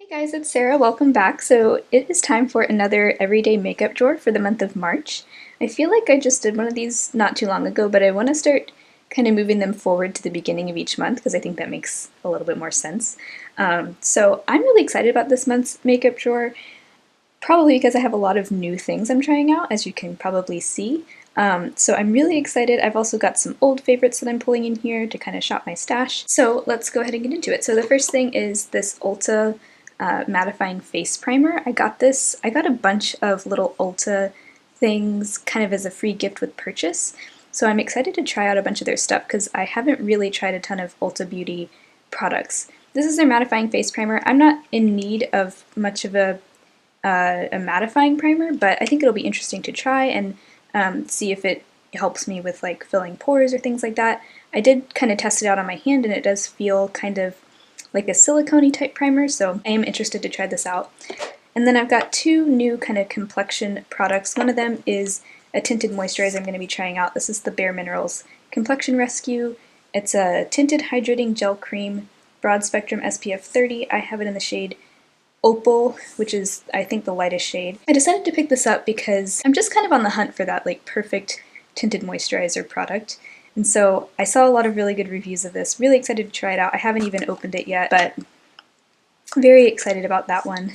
Hey guys, it's Sarah. Welcome back. So it is time for another everyday makeup drawer for the month of March. I feel like I just did one of these not too long ago, but I want to start kind of moving them forward to the beginning of each month because I think that makes a little bit more sense. So I'm really excited about this month's makeup drawer, probably because I have a lot of new things I'm trying out, as you can probably see. So I'm really excited. I've also got some old favorites that I'm pulling in here to kind of shop my stash. So let's go ahead and get into it. So the first thing is this Ulta mattifying face primer. I got a bunch of little Ulta things kind of as a free gift with purchase. So I'm excited to try out a bunch of their stuff because I haven't really tried a ton of Ulta Beauty products. This is their mattifying face primer. I'm not in need of much of a mattifying primer, but I think it'll be interesting to try and see if it helps me with like filling pores or things like that. I did kind of test it out on my hand and it does feel kind of like a silicone-y type primer, so I am interested to try this out. And then I've got two new kind of complexion products. One of them is a tinted moisturizer I'm going to be trying out. This is the BareMinerals Complexion Rescue. It's a tinted hydrating gel cream, broad spectrum SPF 30. I have it in the shade Opal, which is I think the lightest shade. I decided to pick this up because I'm just kind of on the hunt for that like perfect tinted moisturizer product. And so I saw a lot of really good reviews of this. Really excited to try it out. I haven't even opened it yet, but very excited about that one.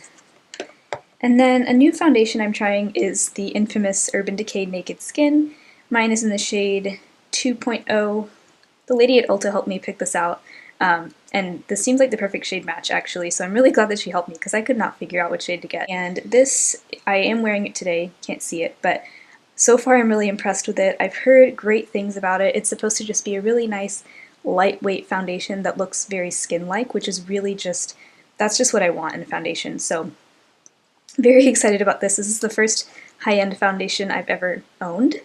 And then a new foundation I'm trying is the infamous Urban Decay Naked Skin. Mine is in the shade 2.0. The lady at Ulta helped me pick this out. And this seems like the perfect shade match actually, so I'm really glad that she helped me because I could not figure out what shade to get. And this, I am wearing it today, can't see it, but so far I'm really impressed with it. I've heard great things about it. It's supposed to just be a really nice, lightweight foundation that looks very skin-like, which is really just, that's just what I want in a foundation. So very excited about this. This is the first high-end foundation I've ever owned,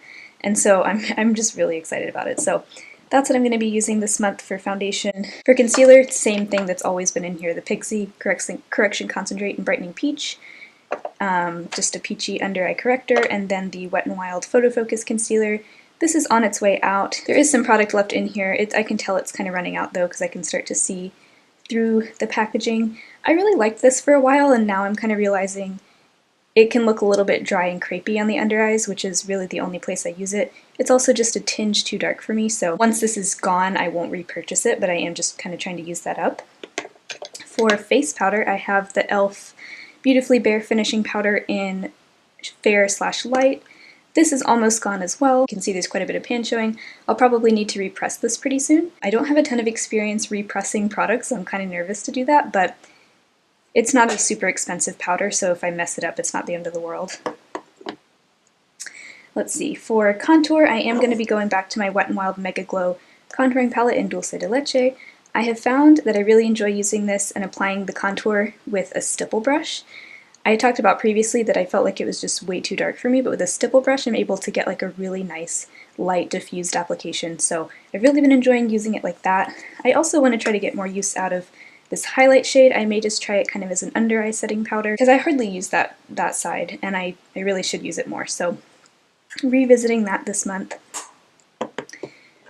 and so I'm just really excited about it. So that's what I'm going to be using this month for foundation. For concealer, same thing that's always been in here, the Pixi Correction Concentrate and Brightening Peach. Just a peachy under-eye corrector, and then the Wet n Wild Photo Focus Concealer. This is on its way out. There is some product left in here. I can tell it's kind of running out though because I can start to see through the packaging. I really liked this for a while and now I'm kind of realizing it can look a little bit dry and crepey on the under eyes, which is really the only place I use it. It's also just a tinge too dark for me, so once this is gone I won't repurchase it, but I am just kind of trying to use that up. For face powder, I have the e.l.f. Beautifully Bare Finishing Powder in Fair/Light. This is almost gone as well. You can see there's quite a bit of pan showing. I'll probably need to repress this pretty soon. I don't have a ton of experience repressing products, so I'm kind of nervous to do that, but it's not a super expensive powder, so if I mess it up, it's not the end of the world. Let's see, for contour, I am going to be going back to my Wet n Wild MegaGlo contouring palette in Dulce de Leche. I have found that I really enjoy using this and applying the contour with a stipple brush. I talked about previously that I felt like it was just way too dark for me, but with a stipple brush I'm able to get like a really nice, light, diffused application, so I've really been enjoying using it like that. I also want to try to get more use out of this highlight shade. I may just try it kind of as an under eye setting powder, because I hardly use that side, and I really should use it more, so revisiting that this month.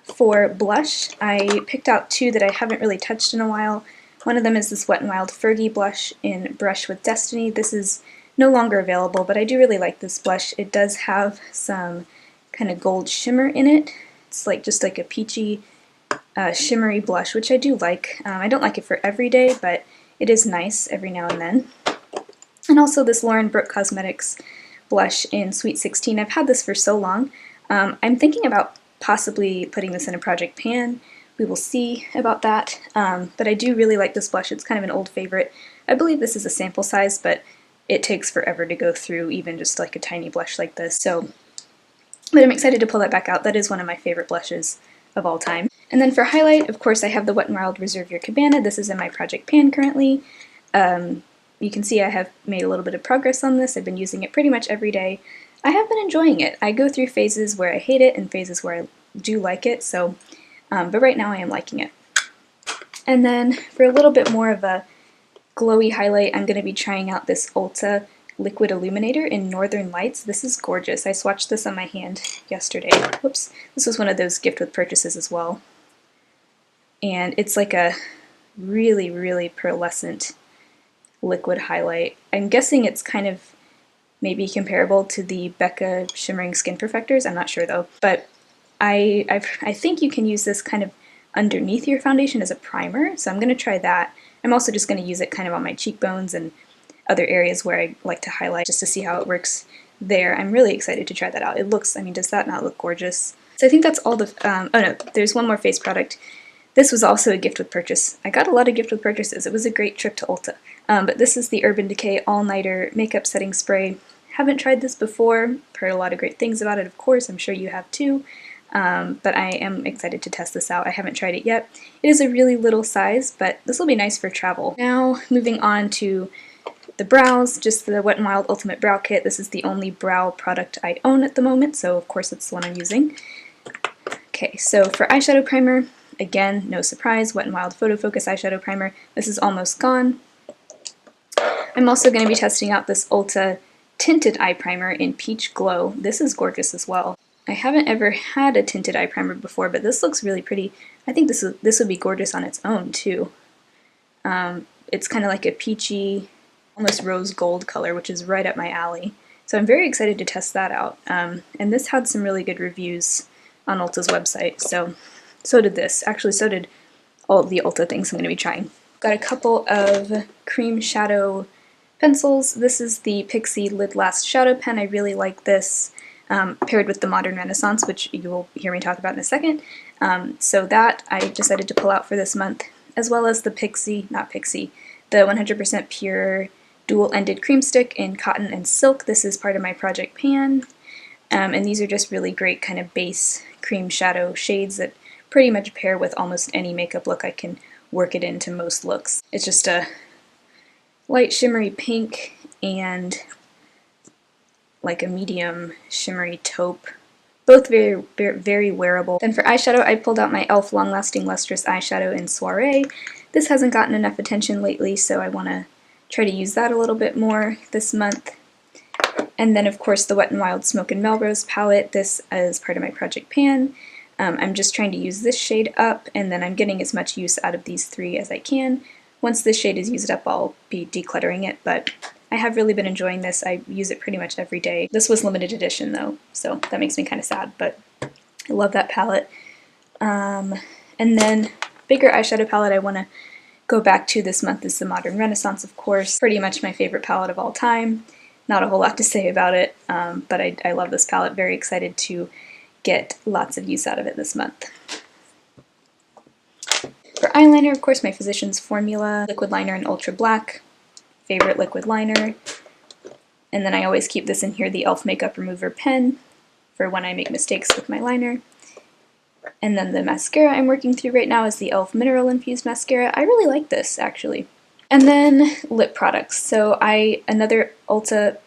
For blush, I picked out two that I haven't really touched in a while. One of them is this Wet n Wild Fergie blush in Brush with Destiny. This is no longer available, but I do really like this blush. It does have some kind of gold shimmer in it. It's like just like a peachy, shimmery blush, which I do like. I don't like it for every day, but it is nice every now and then. And also this Lauren Brooke Cosmetics blush in Sweet 16. I've had this for so long. I'm thinking about possibly putting this in a project pan. We will see about that, but I do really like this blush. It's kind of an old favorite. I believe this is a sample size, but it takes forever to go through even just like a tiny blush like this. But I'm excited to pull that back out. That is one of my favorite blushes of all time. And then for highlight, of course, I have the Wet n Wild Reserve Your Cabana. This is in my project pan currently. You can see I have made a little bit of progress on this. I've been using it pretty much every day. I have been enjoying it. I go through phases where I hate it and phases where I do like it, so but right now I am liking it. And then for a little bit more of a glowy highlight, I'm going to be trying out this Ulta Liquid Illuminator in Northern Lights. This is gorgeous. I swatched this on my hand yesterday. Whoops. This was one of those gift with purchases as well. And it's like a really, really pearlescent liquid highlight. I'm guessing it's kind of maybe comparable to the Becca Shimmering Skin Perfectors, I'm not sure though, but I think you can use this kind of underneath your foundation as a primer, so I'm going to try that. I'm also just going to use it kind of on my cheekbones and other areas where I like to highlight just to see how it works there. I'm really excited to try that out. It looks, I mean, does that not look gorgeous? So I think that's all the, oh no, there's one more face product. This was also a gift with purchase. I got a lot of gift with purchases. It was a great trip to Ulta. But this is the Urban Decay All-Nighter Makeup Setting Spray. Haven't tried this before. Heard a lot of great things about it, of course. I'm sure you have too. But I am excited to test this out. I haven't tried it yet. It is a really little size, but this will be nice for travel. Now, moving on to the brows, just the Wet n Wild Ultimate Brow Kit. This is the only brow product I own at the moment, so of course it's the one I'm using. Okay, so for eyeshadow primer, again, no surprise, Wet n Wild Photo Focus eyeshadow primer. This is almost gone. I'm also going to be testing out this Ulta Tinted Eye Primer in Peach Glow. This is gorgeous as well. I haven't ever had a tinted eye primer before, but this looks really pretty. I think this would be gorgeous on its own too. It's kind of like a peachy, almost rose gold color, which is right up my alley. So I'm very excited to test that out. And this had some really good reviews on Ulta's website, so did this. Actually, so did all of the Ulta things I'm going to be trying. Got a couple of cream shadow pencils. This is the Pixi Lid Last Shadow Pen. I really like this. Paired with the Modern Renaissance, which you will hear me talk about in a second. So that I decided to pull out for this month, as well as the the 100% pure dual-ended cream stick in cotton and silk. This is part of my Project Pan, and these are just really great kind of base cream shadow shades that pretty much pair with almost any makeup look. I can work it into most looks. It's just a light shimmery pink and like a medium shimmery taupe. Both very, very, very wearable. Then for eyeshadow, I pulled out my e.l.f. Long Lasting Lustrous Eyeshadow in Soiree. This hasn't gotten enough attention lately, so I want to try to use that a little bit more this month. And then of course the Wet n Wild Smoke and Melrose palette. This is part of my Project Pan. I'm just trying to use this shade up, and then I'm getting as much use out of these three as I can. Once this shade is used up, I'll be decluttering it, but I have really been enjoying this. I use it pretty much every day. This was limited edition though, so that makes me kind of sad, but I love that palette. And then bigger eyeshadow palette I want to go back to this month is the Modern Renaissance, of course. Pretty much my favorite palette of all time. Not a whole lot to say about it, but I love this palette. Very excited to get lots of use out of it this month. For eyeliner, of course, my Physicians Formula liquid liner in Ultra Black. Favorite liquid liner. And then I always keep this in here, the e.l.f. Makeup Remover Pen, for when I make mistakes with my liner. And then the mascara I'm working through right now is the e.l.f. Mineral Infused Mascara. I really like this, actually. And then lip products. So another Ulta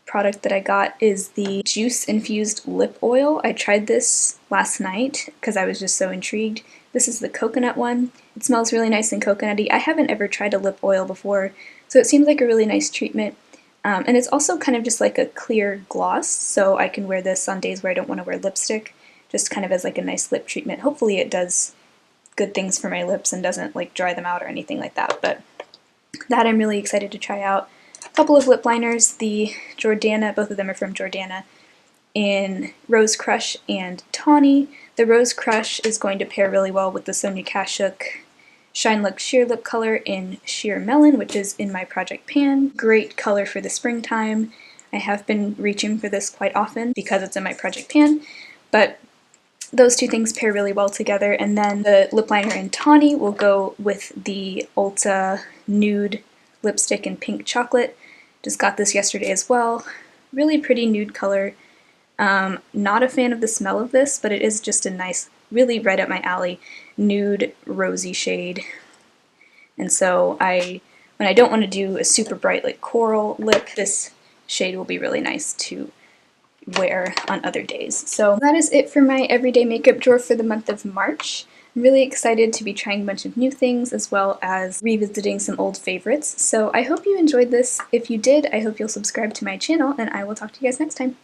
product that I got is the Juice Infused Lip Oil. I tried this last night because I was just so intrigued. This is the coconut one. It smells really nice and coconutty. I haven't ever tried a lip oil before, so it seems like a really nice treatment. And it's also kind of just like a clear gloss, so I can wear this on days where I don't want to wear lipstick, just kind of as like a nice lip treatment. Hopefully it does good things for my lips and doesn't like dry them out or anything like that, but that I'm really excited to try out. A couple of lip liners, the Jordana, both of them are from Jordana, in Rose Crush and Tawny. The Rose Crush is going to pair really well with the Sonia Kashuk Shine Luxe Sheer Lip color in Sheer Melon, which is in my Project Pan. Great color for the springtime. I have been reaching for this quite often because it's in my Project Pan, but those two things pair really well together. And then the lip liner in Tawny will go with the Ulta Nude lipstick in Pink Chocolate. Just got this yesterday as well. Really pretty nude color. Not a fan of the smell of this, but it is just a nice, really right up my alley, nude rosy shade. And so when I don't want to do a super bright like coral lip, this shade will be really nice to wear on other days. So that is it for my everyday makeup drawer for the month of March. I'm really excited to be trying a bunch of new things as well as revisiting some old favorites. So I hope you enjoyed this. If you did, I hope you'll subscribe to my channel, and I will talk to you guys next time.